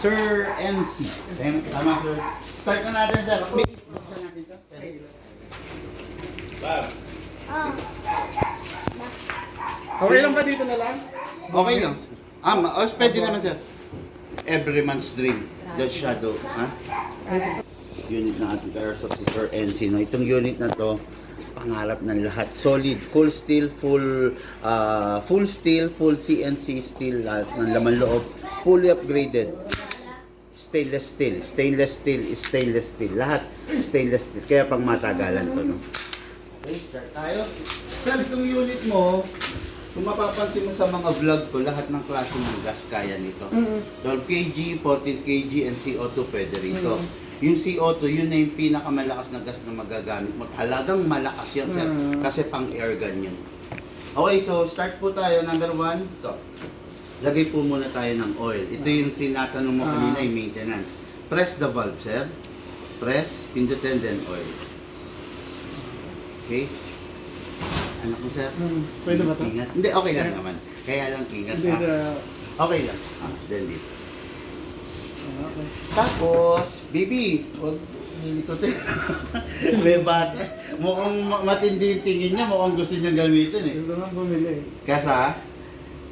Sir NC. Tama, sir. Start na natin, sir. Buksan natin ito. Okay lang ba dito na lang? Okay lang. Pwede naman, sir. Every man's dream. The shadow. Ha? Unit ng ating airsoft si Sir NC. No? Itong unit na to, pangarap ng lahat. Solid. Full steel, full CNC steel. Lahat ng laman loob. Fully upgraded. Stainless steel. Stainless steel is stainless steel. Lahat stainless steel. Kaya pang matagalan to. No? Okay, start tayo. Sir, itong unit mo, kung mapapansin mo sa mga vlog ko, lahat ng klase ng gas kaya nito. 12 kg, 14 kg, and CO2 pwede rito. Yung CO2, yun na yung pinakamalakas na gas na magagamit mo. Halagang malakas yan, sir. Kasi pang air gun yun. Okay, so start po tayo. Number 1, ito. Lagay po muna tayo ng oil. Ito yung tinatanong mo kanina, yung maintenance. Press the valve, sir. Press, pindutin, then oil. Okay? Anak mo, sir? Pwede ba ito? Ingat. Hindi, okay lang naman. Kaya lang ingat. Hindi sa... Okay lang. Then dito. Okay. Tapos, baby, huwag nilikotin. May bata. Mukhang matindi yung tingin niya. Mukhang gusto niya gamitin eh. Gusto nga bumili. Kasa,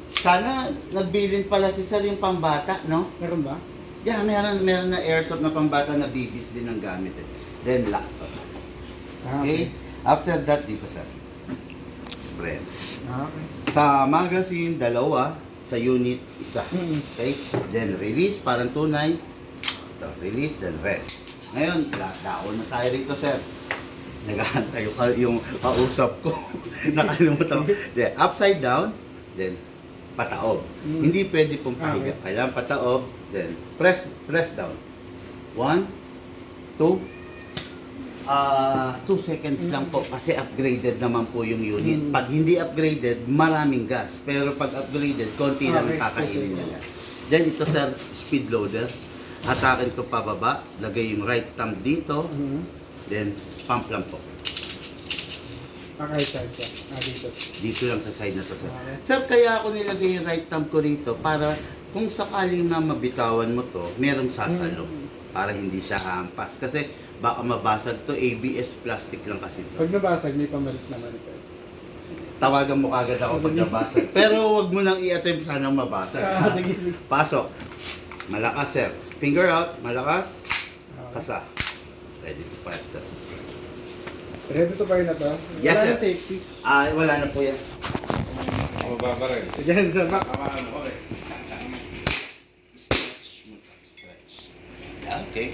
sana nagbilin pala si sir yung pambata, no? Meron ba? Yeah, meron na airsoft na pambata na babies din ang gamit eh. Then lock to, sir. Okay? After that, dito, sir. Spread. Okay. Sa magazine, 2. Sa unit, 1. Okay? Then release, parang tunay. Ito, release, then rest. Ngayon, daon na tayo rito, sir. Nag-aantay yung kausap ko. Nakalimutan ko. Then, upside down, then pataob. Hindi pwede pong pahiga. Kailangan pataob, then press down. 1, 2, 2 seconds lang po kasi upgraded naman po yung unit. Pag hindi upgraded, maraming gas. Pero pag upgraded, konti lang kakainin nila. Then ito, sir, speed loader. Atakin to pababa. Lagay yung right thumb dito. Then pump lang po. Side siya. Dito. Dito lang sa side na to, sir. Sir, kaya ako nilagay yung right thumb ko rito para kung sakaling na mabitawan mo to, merong sasalo. Para hindi siya hampas. Kasi baka mabasag to, ABS plastic lang kasi to. Pag nabasag, may pamalit naman ito. Tawagan mo kagad ako pag nabasag. Pero wag mo nang i-attempt sanang mabasag. Sige. Pasok. Malakas, sir. Finger out. Malakas. Kasa. Ready to fire, sir. Ready to fire na to? Yes, Wala sir. na safety. Wala na po yan. Mababa rin. Diyan sa back. Stretch. Okay.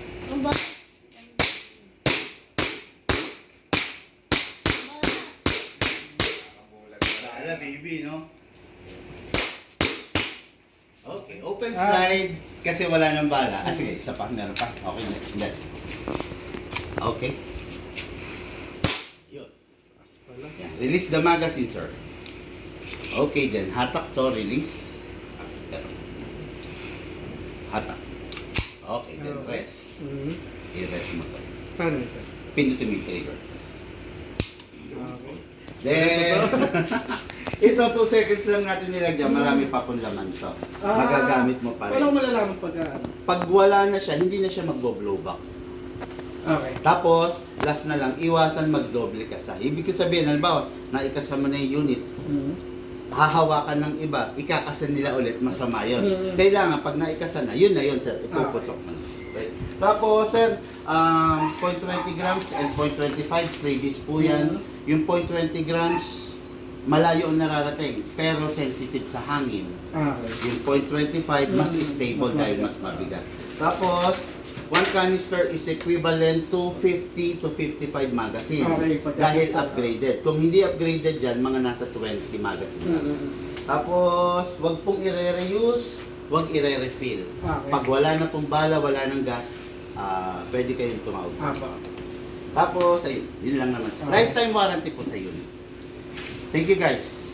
Wala, baby, no? Okay, open slide. Kasi wala nang bala. Sige, isa pa. Meron pa. Okay, hindi. Okay. Yun. Yan. Release the magazine, sir. Okay, then. Hatak to, release. Hatak. Okay, then rest. I-rest mo to. Paano ito? Pindutin mo yung trigger. Okay. Then, ito 2 seconds lang natin nilagyan. Marami pa pong laman to. Magagamit mo pa rin. Paano malalaman pagka ano? Pag wala na siya, hindi na siya magbo-blow back. Okay. Tapos, last na lang, iwasan magdoble kasa. Ibig sabihin, halimbawa, naikasa mo na yung unit, hahawakan ng iba, ikakasa nila ulit, masama yun. Kailangan, pag naikasa na, yun, sir, ipuputok mo na. Okay. Tapos, sir, 0.20 grams and 0.25, freebies po yan. Yung 0.20 grams, malayo ang nararating, pero sensitive sa hangin. Okay. Yung 0.25, mas stable dahil mas mabigat. Tapos, 1 canister is equivalent to 50 to 55 magazine. Okay, Dahil upgraded. Kung hindi upgraded dyan, mga nasa 20 magazine. Tapos, wag pong i-reuse, wag i-refill. Okay. Pag wala na pong bala, wala ng gas, pwede kayong tumawag sa Apa. Tapos, ayun, yun lang naman. Lifetime warranty po sa unit. Thank you, guys.